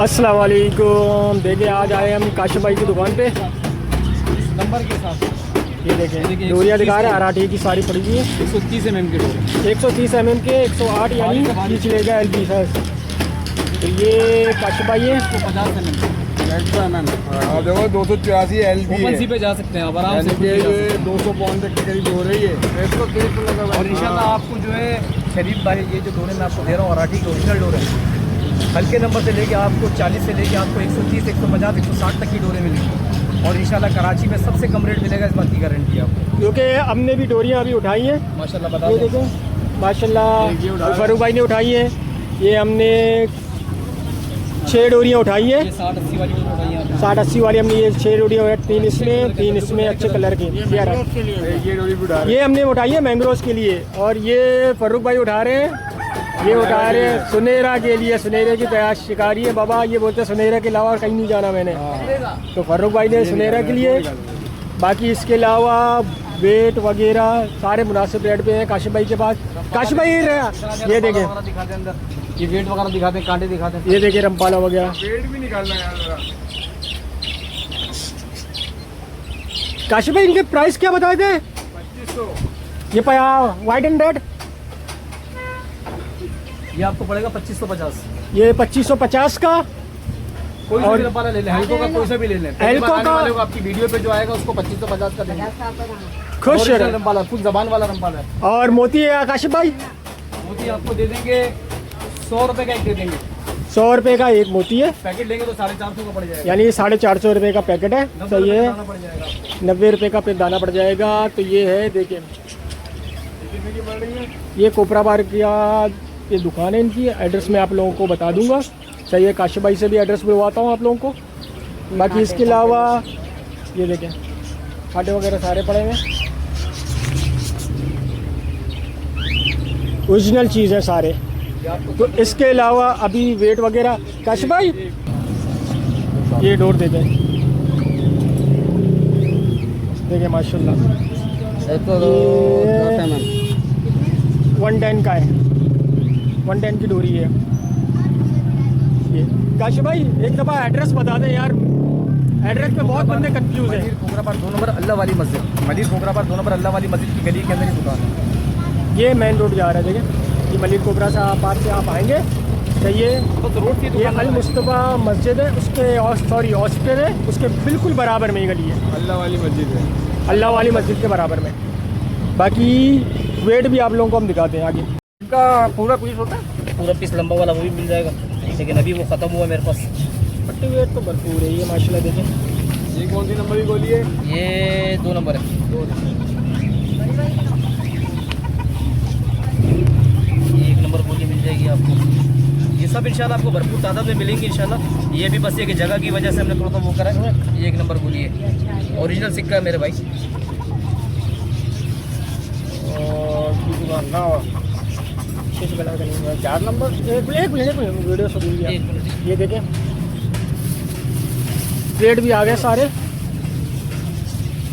अस्सलाम वालेकुम। देखिए आज आए हम काशिफ भाई की दुकान पे नंबर के साथ। ये देखें डोरियाँ दिखा रहे हैं, आराठी की सारी पड़ी हुई है। 130 mm के डोर, 130 mm के 108 यानी खींच लेगा LB सर। तो ये काशिफ भाई है। 50 mm, 150 mm। देखो 284 LB ओपन सी है, पे जा सकते हैं आप आराम से। यानी कि ये 200 पाउंड तक के करीब हो रही है। 130 लगा हुआ और है। इंशाल्लाह आपको जो है शरीफ भाई ये जो डोरे मैं आपको दे रहा हूँ अराठी के ओरिजिनल डोर है। हल्के नंबर से लेके आपको 40 से लेके आपको 130, 150, 160 तक की डोरे मिलेंगी। और इंशाल्लाह कराची में सबसे कम रेट मिलेगा, इस बात की गारंटी है आपको। क्योंकि हमने भी डोरियाँ अभी उठाई हैं माशाल्लाह बता ये दें। देखें माशाल्लाह फारूक भाई ने उठाई है। ये हमने 6 डोरियाँ उठाई है। ये 60-80 वाली डोर उठाई है आपने। 60-80 वाली हमने ये 6 डोरियाँ उठाई, 3 इसमें 3 इसमें अच्छे कलर की। ये डोरी भी उड़ा रहे ये हमने उठाई है मैंग्रोव्स के लिए। और ये फारूक भाई उठा रहे हैं, ये उठा रहे हैं सुनेरा के लिए। सुनेरे की तयाश शिकारी है बाबा, ये बोलते हैं सुनेरा के अलावा कहीं नहीं जाना मैंने। तो फारूक भाई ने सुनेरा के लिए, बाकी इसके अलावा वेट वगैरह सारे मुनासिब रेट पे हैं काशिफ भाई के पास। काशिफ भाई ये देखें, दिखा दें अंदर, ये वेट वगैरह दिखा दें, कांटे दिखा दें। ये देखें रंपाला वगैरह। पेड़ भी निकालना है यार जरा। काशिफ भाई इनके प्राइस क्या बताए थे? 2500। ये पाया वाइट एंड रेड, ये आपको पड़ेगा 2550। ये 2550 का। कोई और- सा भी रंपाला ले लें, हेल्को का कोई सा भी ले लें। पहली हेल्को बार आने का- वाले को आपकी वीडियो पे जो आएगा उसको 2550 का देंगे। खुश ओरिजिनल रहे। रंपाला, फुल जबान वाला रंपाला है। और मोती है काशिफ भाई, मोती आपको दे देंगे 100 रुपए का एक दे देंगे। 100 रुपये का एक मोती है, पैकेट लेंगे तो 450 का पड़ जाएगा। यानी 450 रुपये का पैकेट है। 90 तो रुपए ये का दाना पड़ जाएगा आपको। 90 रुपये का फिर दाना पड़ जाएगा। तो ये है देखिए, ये कोपरा बार का ये दुकान है इनकी। एड्रेस मैं आप लोगों को बता दूंगा। सही है, काशिफ भाई से भी एड्रेस बुलवाता हूँ आप लोगों को। बाकी इसके अलावा ये देखें खाटे वगैरह सारे पड़े हुए हैं, ओरिजिनल चीज़ है सारे। ये आपको तो इसके अलावा अभी वेट वगैरह काशिफ भाई ये डोर दे दें, देखिए माशाल्लाह 110 का है, 110 की डोरी है ये। काशिफ भाई एक दफ़ा एड्रेस बता दें यार, एड्रेस पे बहुत बंदे कंफ्यूज हैं। मदीर कोकराबाद 2 नंबर अल्लाह वाली मस्जिद, मदीर कोकराबाद 2 नंबर अल्लाह वाली मस्जिद की गली के अंदर ही दुकान है। ये मेन रोड जा रहा है, देखिए ये मलिक कोबरा से पार से आप आएंगे तो ये रोड की ये दुकान अल मुस्तफ़ा मस्जिद है, उसके सॉरी हॉस्पिटल है, उसके बिल्कुल बराबर में ही गली है, अल्लाह वाली मस्जिद है। अल्लाह वाली मस्जिद के बराबर में। बाकी वेट भी आप लोगों को हम दिखाते हैं आगे। इनका पूरा पीस होता है। पूरा पीस लंबा वाला वो भी मिल जाएगा, लेकिन अभी वो ख़त्म हुआ मेरे पास। पट्टी वेट तो भरपूर है ये माशाल्लाह। देखें ये कौन सी नंबर की गोली है? ये 2 नंबर है। ये 1 नंबर गोली मिल जाएगी आपको। ये सब इंशाल्लाह आपको भरपूर तादाद में मिलेंगी इंशाल्लाह। ये भी बस ये कि जगह की वजह से हमने थोड़ा सा वो करा है। ये 1 नंबर गोली है, ओरिजिनल सिक्का है मेरे भाई। और किसी का ना हो। 4 नंबर। एक मिनट वीडियो शुरू हुई है। एक मिनट। ये देखें वेट भी आ गए सारे,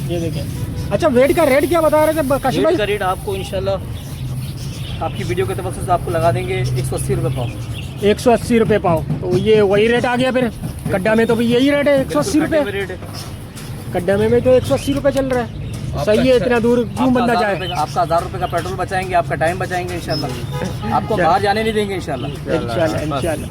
ये देखें। अच्छा वेट का रेट क्या बता रहे थे काशिफ वेट भाई? का रेट आपको इंशाल्लाह आपकी वीडियो के तवज्जो से आपको लगा देंगे 180 रुपये पाव। 180 रुपये पाव। तो ये वही रेट आ गया फिर। कड्डा में तो भी यही रेट है 180 रुपये। रेट है। कड्डा में तो 180 रुपये चल रहा है। सही है, इतना दूर क्यों बंदा जाए। आपका 1000 रुपये का पेट्रोल बचाएंगे, आपका टाइम बचाएंगे इंशाल्लाह। आपको बाहर जाने नहीं देंगे इंशाल्लाह। इंशाल्लाह इंशाल्लाह।